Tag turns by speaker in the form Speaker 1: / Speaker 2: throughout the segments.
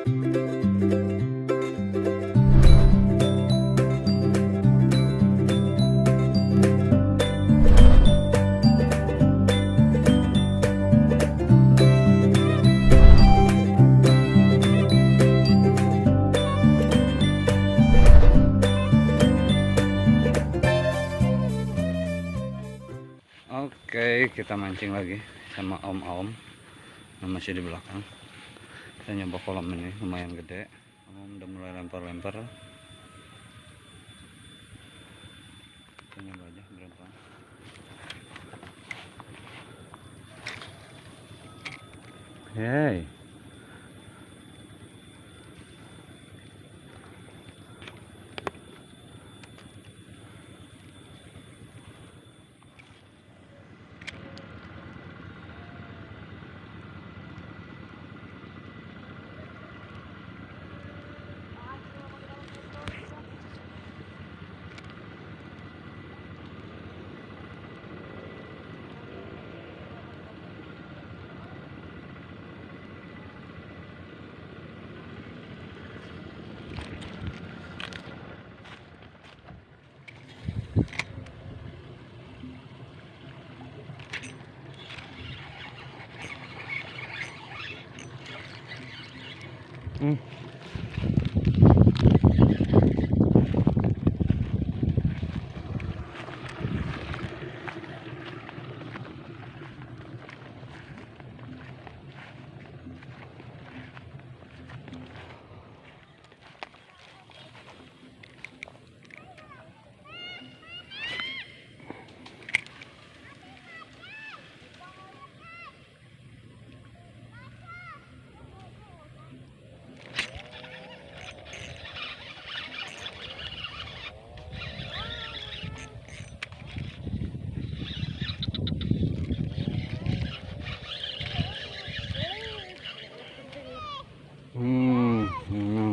Speaker 1: Oke, kita mancing lagi sama om-om yang masih di belakang. Kita nyoba kolam ini lumayan gede. Om udah mulai lempar-lempar. Kita nyoba aja berapa. Hey.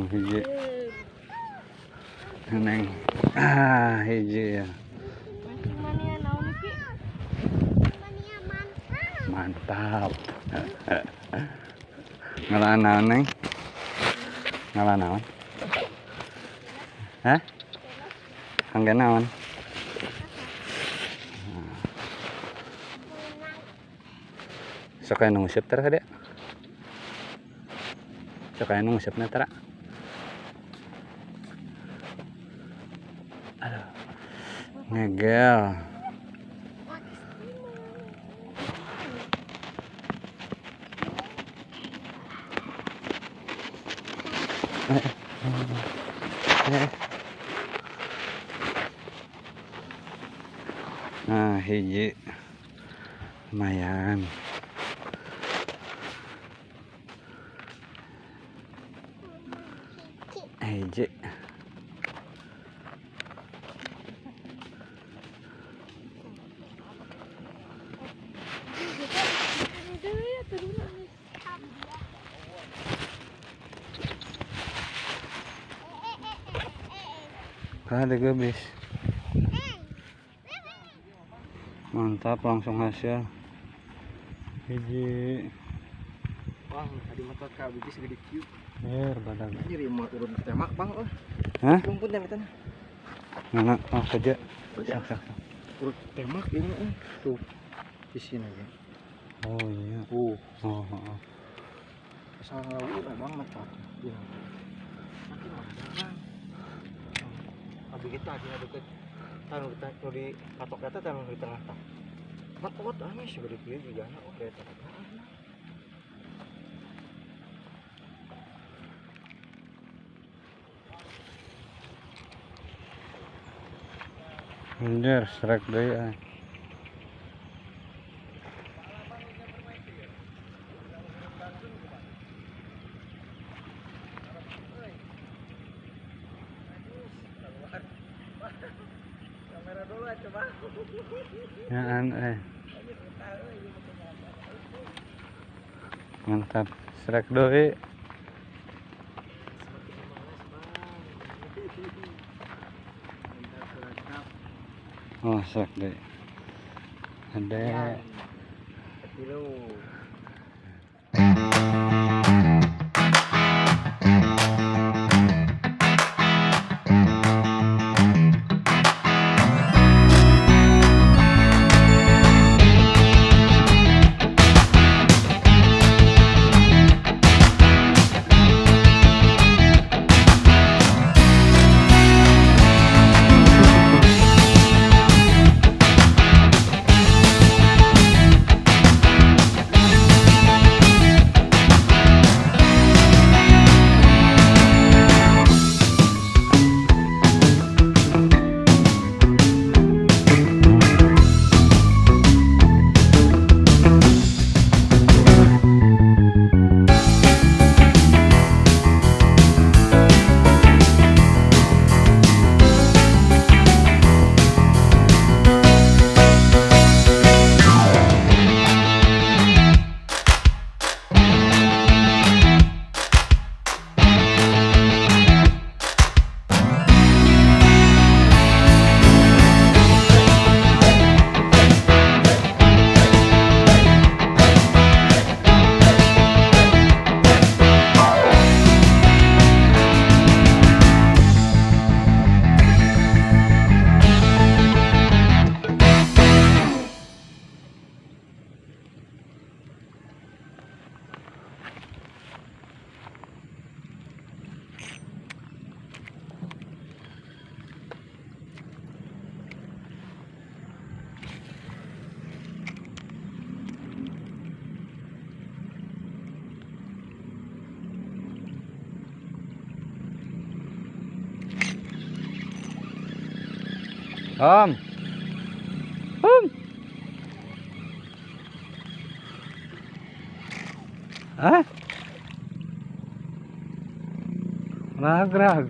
Speaker 1: Hiji. Neng. Hiji ya. Mantap. Ngalaan naon, Neng? Ngalaan naon? Hah? Kangge naon? Sok aya nu nguseup tara ka dia? Sok aya nu ngusupna tara? Aduh. Ngegel. Nah, hiji lumayan. Hiji. Ada gabis. Mantap, langsung hasil. Hiji.
Speaker 2: Bang, tadi mata ka bibis segede kieu.
Speaker 1: Badag.
Speaker 2: Jadi mau urut temak, Bang.
Speaker 1: Hah?
Speaker 2: Rumput yang kita.
Speaker 1: Mana? Oh, saja. Sak.
Speaker 2: Urut temak ini tuh. Di sini aja.
Speaker 1: Oh iya.
Speaker 2: Oh.
Speaker 1: Salah
Speaker 2: urut Bang mata. Iya. Makin Bang. Abi kita di deket taruh di patok eta taruh di tengah tah. Mat ame segede kieu juga anak oke eta.
Speaker 1: Anjir, serak deui.
Speaker 2: Kamera dulu coba.
Speaker 1: Ya mantap, serak deui. Oh, serak deui. Ada
Speaker 2: kilo.
Speaker 1: Om. Om. Hah? Rag-rag.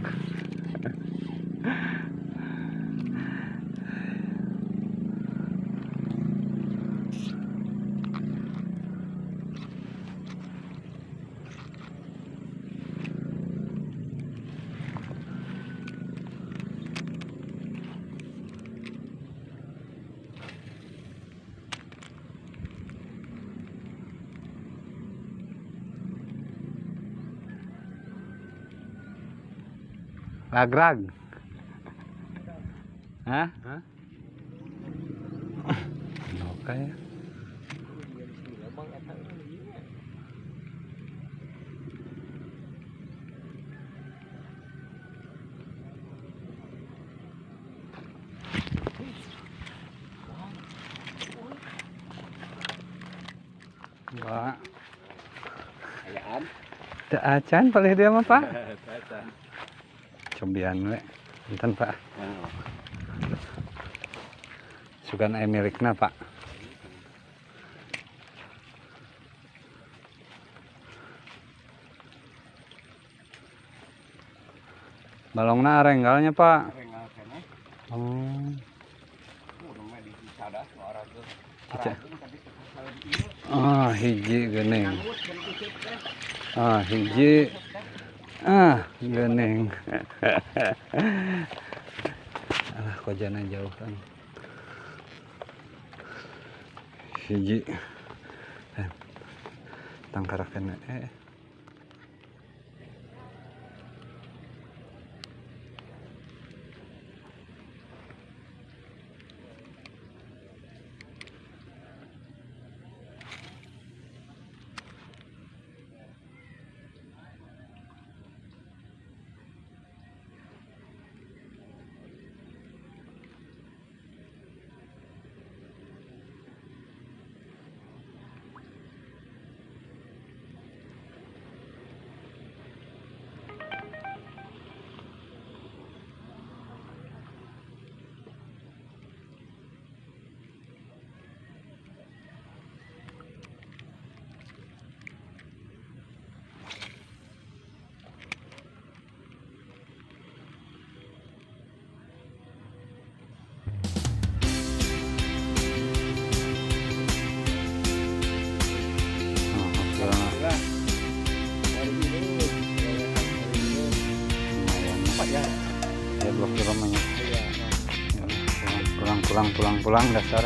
Speaker 1: Rag-rag. Hah?
Speaker 2: Hah?
Speaker 1: Oke. Pak.
Speaker 2: Ayaan.
Speaker 1: Teu acan palih dia mah, Pak.
Speaker 2: Acan.
Speaker 1: Cobian we. Enten, Pak.
Speaker 2: Oh.
Speaker 1: Sugan aya milikna, Pak. Balongna arenggalnya, Pak.
Speaker 2: Rengal kene.
Speaker 1: Oh.
Speaker 2: Udah mah di sada olahraga.
Speaker 1: Cica.
Speaker 2: Olahraga tadi kalau di ieu.
Speaker 1: Ah, hiji geuning. Ah, hiji. Ah, geuning. Alah, kojana jauh kan. Hiji. Tangkarakeun ya 2 kilo banyak. Ya, pulang dasar